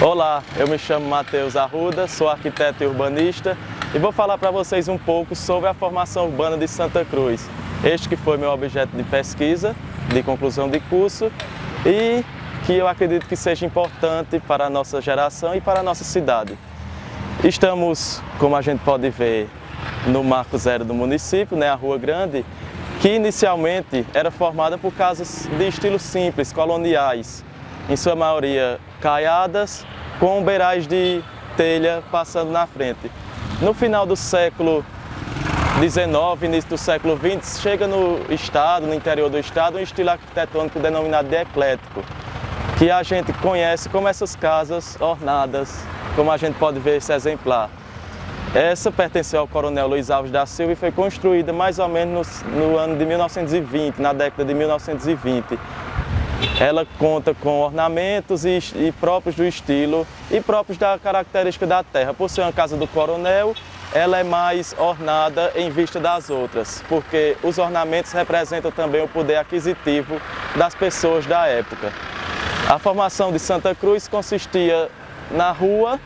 Olá, eu me chamo Matheus Arruda, sou arquiteto e urbanista e vou falar para vocês um pouco sobre a formação urbana de Santa Cruz. Este que foi meu objeto de pesquisa, de conclusão de curso e que eu acredito que seja importante para a nossa geração e para a nossa cidade. Estamos, como a gente pode ver, no Marco Zero do município, a Rua Grande, que inicialmente era formada por casas de estilo simples, coloniais, em sua maioria caiadas, com beirais de telha passando na frente. No final do século XIX, início do século XX, chega no estado, no interior do estado, um estilo arquitetônico denominado de eclético, que a gente conhece como essas casas ornadas, como a gente pode ver esse exemplar. Essa pertenceu ao coronel Luiz Alves da Silva e foi construída mais ou menos no ano de 1920, na década de 1920. Ela conta com ornamentos e próprios do estilo e próprios da característica da terra. Por ser uma casa do coronel, ela é mais ornada em vista das outras, porque os ornamentos representam também o poder aquisitivo das pessoas da época. A formação de Santa Cruz consistia na rua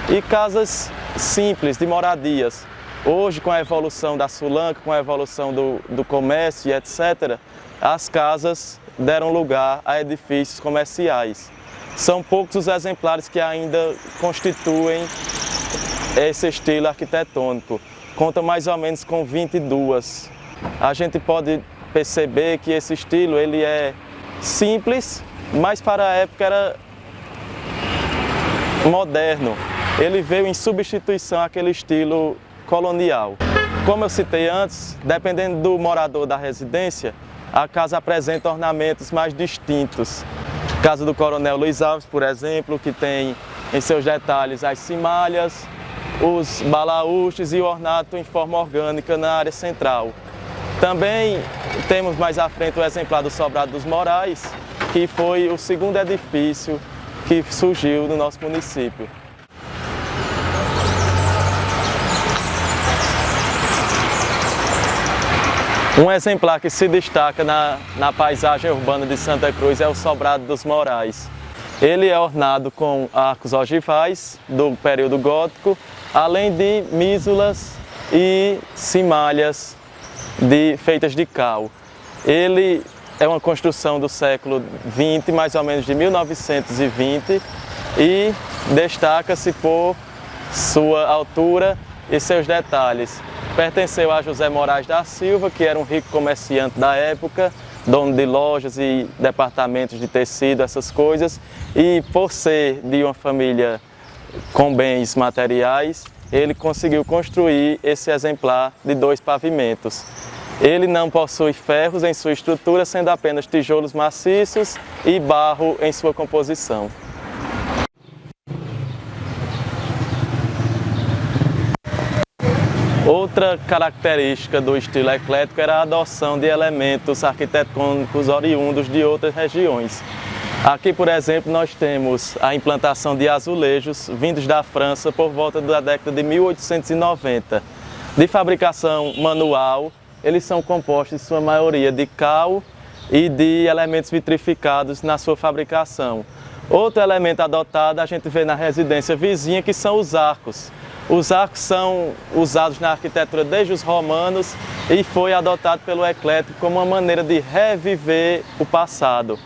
e casas simples, de moradias. Hoje, com a evolução da Sulanca, com a evolução do comércio e etc., as casas deram lugar a edifícios comerciais. São poucos os exemplares que ainda constituem esse estilo arquitetônico. Conta mais ou menos com 22. A gente pode perceber que esse estilo ele é simples, mas para a época era moderno. Ele veio em substituição àquele estilo colonial. Como eu citei antes, dependendo do morador da residência, a casa apresenta ornamentos mais distintos. Casa do coronel Luiz Alves, por exemplo, que tem em seus detalhes as cimalhas, os balaústres e o ornato em forma orgânica na área central. Também temos mais à frente o exemplar do Sobrado dos Morais, que foi o segundo edifício que surgiu no nosso município. Um exemplar que se destaca na paisagem urbana de Santa Cruz é o Sobrado dos Morais. Ele é ornado com arcos ogivais do período gótico, além de mísulas e cimalhas feitas de cal. Ele é uma construção do século XX, mais ou menos de 1920, e destaca-se por sua altura e seus detalhes. Pertenceu a José Moraes da Silva, que era um rico comerciante da época, dono de lojas e departamentos de tecido, essas coisas. E por ser de uma família com bens materiais, ele conseguiu construir esse exemplar de 2 pavimentos. Ele não possui ferros em sua estrutura, sendo apenas tijolos maciços e barro em sua composição. Outra característica do estilo eclético era a adoção de elementos arquitetônicos oriundos de outras regiões. Aqui, por exemplo, nós temos a implantação de azulejos vindos da França por volta da década de 1890. De fabricação manual, eles são compostos, em sua maioria, de cal e de elementos vitrificados na sua fabricação. Outro elemento adotado a gente vê na residência vizinha, que são os arcos. Os arcos são usados na arquitetura desde os romanos e foi adotado pelo eclético como uma maneira de reviver o passado.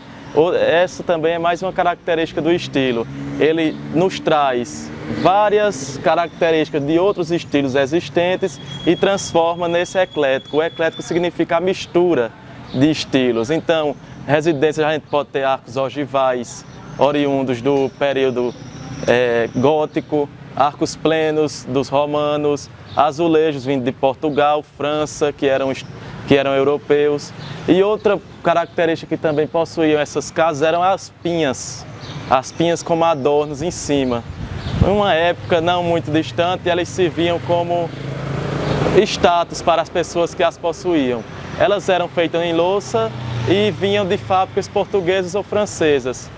Essa também é mais uma característica do estilo. Ele nos traz várias características de outros estilos existentes e transforma nesse eclético. O eclético significa a mistura de estilos. Então, residência a gente pode ter arcos ogivais oriundos do período gótico, arcos plenos dos romanos, azulejos vindos de Portugal, França, que eram europeus. E outra característica que também possuíam essas casas eram as pinhas como adornos em cima. Em uma época não muito distante, elas serviam como status para as pessoas que as possuíam. Elas eram feitas em louça e vinham de fábricas portuguesas ou francesas.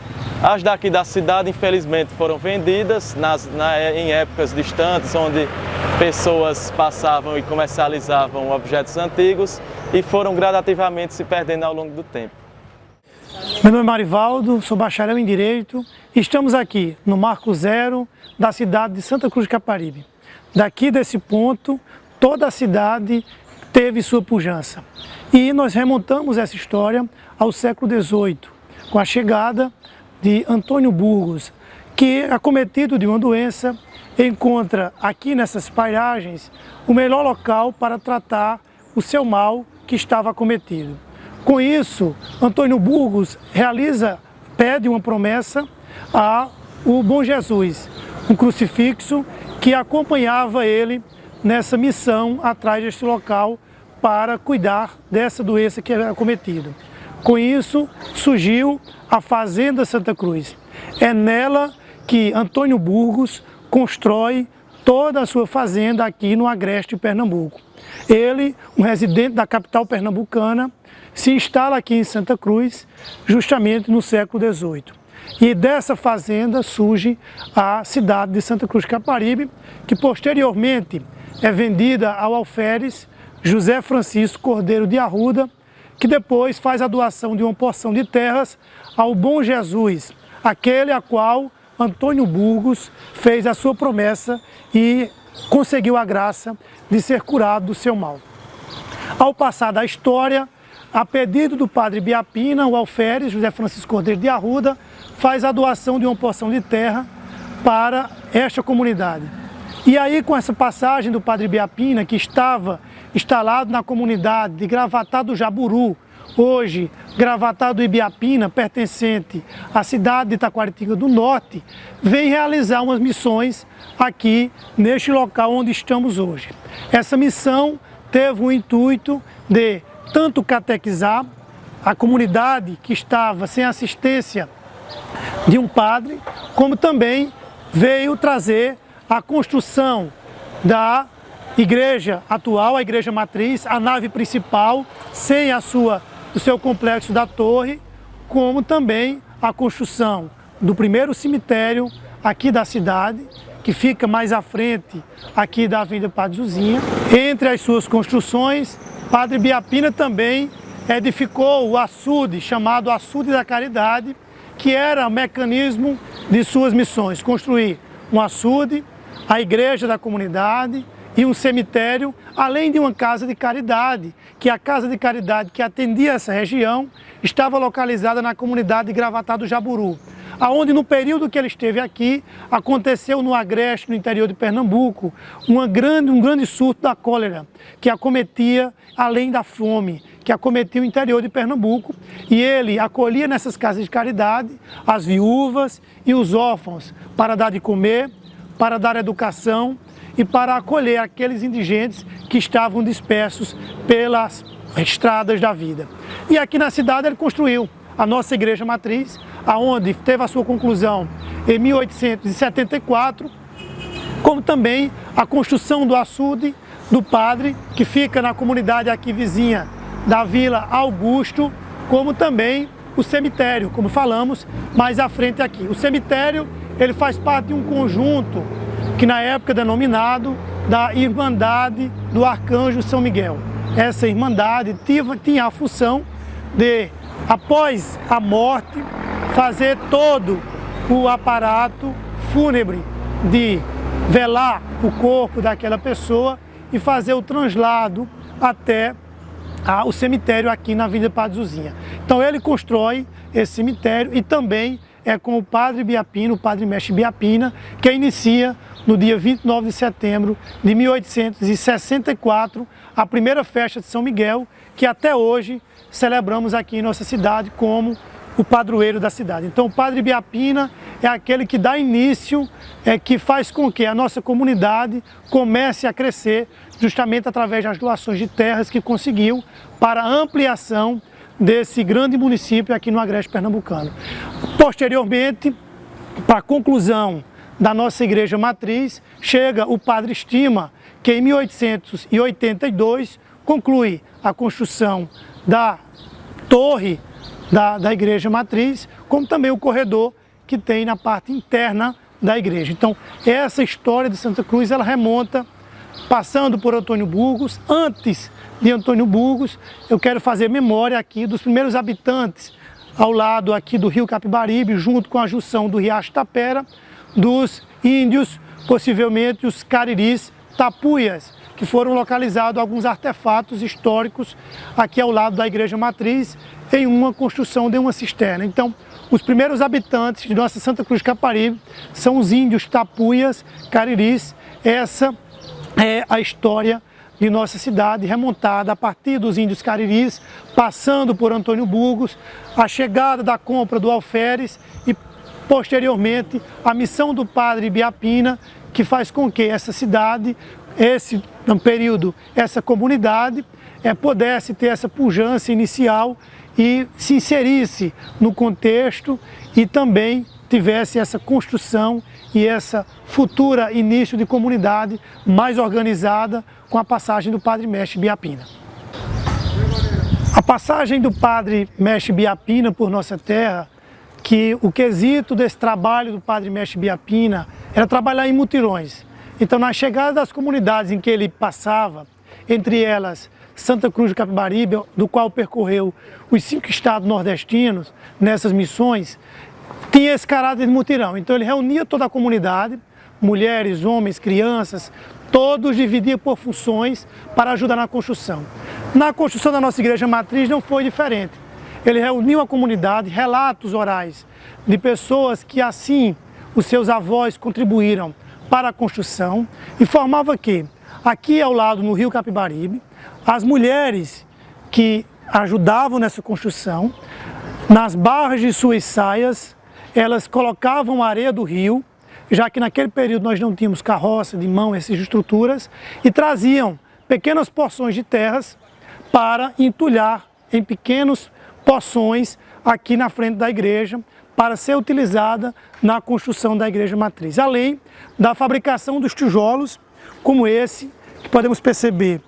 As daqui da cidade, infelizmente, foram vendidas em épocas distantes, onde pessoas passavam e comercializavam objetos antigos e foram gradativamente se perdendo ao longo do tempo. Meu nome é Marivaldo, sou bacharel em Direito e estamos aqui no Marco Zero da cidade de Santa Cruz de Caparibe. Daqui desse ponto, toda a cidade teve sua pujança. E nós remontamos essa história ao século XVIII, com a chegada de Antônio Burgos, que, acometido de uma doença, encontra aqui nessas paragens o melhor local para tratar o seu mal que estava acometido. Com isso, Antônio Burgos pede uma promessa ao Bom Jesus, um crucifixo que acompanhava ele nessa missão atrás deste local para cuidar dessa doença que era acometida. Com isso, surgiu a Fazenda Santa Cruz. É nela que Antônio Burgos constrói toda a sua fazenda aqui no Agreste, Pernambuco. Ele, um residente da capital pernambucana, se instala aqui em Santa Cruz justamente no século XVIII. E dessa fazenda surge a cidade de Santa Cruz de Caparibe, que posteriormente é vendida ao alferes José Francisco Cordeiro de Arruda, que depois faz a doação de uma porção de terras ao Bom Jesus, aquele a qual Antônio Burgos fez a sua promessa e conseguiu a graça de ser curado do seu mal. Ao passar da história, a pedido do padre Biapina, o alferes José Francisco Cordeiro de Arruda faz a doação de uma porção de terra para esta comunidade. E aí, com essa passagem do padre Biapina, que estava instalado na comunidade de Gravatá do Jaburu, hoje Gravatá do Ibiapina, pertencente à cidade de Taquaritinga do Norte, vem realizar umas missões aqui neste local onde estamos hoje. Essa missão teve o intuito de tanto catequizar a comunidade que estava sem assistência de um padre, como também veio trazer a construção da igreja atual, a igreja matriz, a nave principal, sem o seu complexo da torre, como também a construção do primeiro cemitério aqui da cidade, que fica mais à frente aqui da Avenida Padre Zuzinha. Entre as suas construções, Padre Biapina também edificou o açude, chamado Açude da Caridade, que era o mecanismo de suas missões, construir um açude, a igreja da comunidade e um cemitério, além de uma casa de caridade, que a casa de caridade que atendia essa região estava localizada na comunidade de Gravatá do Jaburu, aonde no período que ele esteve aqui, aconteceu no Agreste, no interior de Pernambuco, um grande surto da cólera, que acometia, além da fome, que acometia o interior de Pernambuco, e ele acolhia nessas casas de caridade as viúvas e os órfãos para dar de comer, para dar educação e para acolher aqueles indigentes que estavam dispersos pelas estradas da vida. E aqui na cidade ele construiu a nossa igreja matriz, aonde teve a sua conclusão em 1874, como também a construção do açude do padre, que fica na comunidade aqui vizinha da Vila Augusto, como também o cemitério, como falamos mais à frente aqui. O cemitério, ele faz parte de um conjunto que na época é denominado da Irmandade do Arcanjo São Miguel. Essa irmandade tinha a função de, após a morte, fazer todo o aparato fúnebre de velar o corpo daquela pessoa e fazer o translado até o cemitério aqui na Avenida Padre Zuzinha. Então ele constrói esse cemitério e também é com o padre Biapina, o padre mestre Biapina, que inicia no dia 29 de setembro de 1864 a primeira festa de São Miguel, que até hoje celebramos aqui em nossa cidade como o padroeiro da cidade. Então o padre Biapina é aquele que dá início, que faz com que a nossa comunidade comece a crescer justamente através das doações de terras que conseguiu para a ampliação desse grande município aqui no Agreste Pernambucano. Posteriormente, para a conclusão da nossa igreja matriz, chega o padre Estima, que em 1882 conclui a construção da torre da igreja matriz, como também o corredor que tem na parte interna da igreja. Então, essa história de Santa Cruz, ela remonta, passando por Antônio Burgos. Antes de Antônio Burgos, eu quero fazer memória aqui dos primeiros habitantes ao lado aqui do rio Capibaribe, junto com a junção do Riacho Tapera, dos índios, possivelmente os cariris tapuias, que foram localizados alguns artefatos históricos aqui ao lado da igreja matriz, em uma construção de uma cisterna. Então, os primeiros habitantes de nossa Santa Cruz de Caparibe são os índios tapuias, cariris. Essa é a história de nossa cidade, remontada a partir dos índios cariris, passando por Antônio Burgos, a chegada da compra do alferes e, posteriormente, a missão do padre Biapina, que faz com que essa cidade, no período, essa comunidade, pudesse ter essa pujança inicial e se inserisse no contexto e também tivesse essa construção e essa futura início de comunidade mais organizada com a passagem do Padre Mestre Biapina. A passagem do Padre Mestre Biapina por nossa terra, que o quesito desse trabalho do Padre Mestre Biapina era trabalhar em mutirões. Então, na chegada das comunidades em que ele passava, entre elas Santa Cruz de Capibaribe, do qual percorreu os 5 estados nordestinos nessas missões, tinha esse caráter de mutirão. Então ele reunia toda a comunidade, mulheres, homens, crianças, todos dividiam por funções para ajudar na construção. Na construção da nossa igreja matriz não foi diferente. Ele reuniu a comunidade, relatos orais de pessoas que assim os seus avós contribuíram para a construção, e formava que aqui ao lado no rio Capibaribe, as mulheres que ajudavam nessa construção, nas barras de suas saias, elas colocavam a areia do rio, já que naquele período nós não tínhamos carroça de mão, essas estruturas, e traziam pequenas porções de terras para entulhar em pequenos porções aqui na frente da igreja, para ser utilizada na construção da igreja matriz. Além da fabricação dos tijolos, como esse, que podemos perceber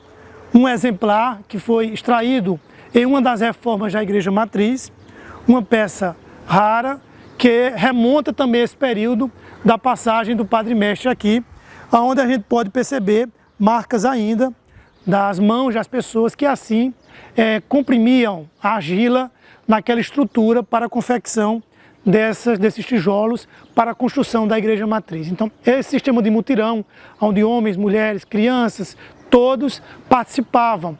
um exemplar que foi extraído em uma das reformas da igreja matriz, uma peça rara, que remonta também esse período da passagem do Padre Mestre aqui, onde a gente pode perceber marcas ainda das mãos das pessoas que assim comprimiam a argila naquela estrutura para a confecção desses tijolos para a construção da igreja matriz. Então, esse sistema de mutirão, onde homens, mulheres, crianças, todos participavam,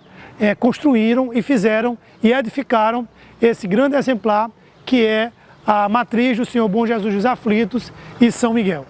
construíram e fizeram e edificaram esse grande exemplar que é a matriz do Senhor Bom Jesus dos Aflitos e São Miguel.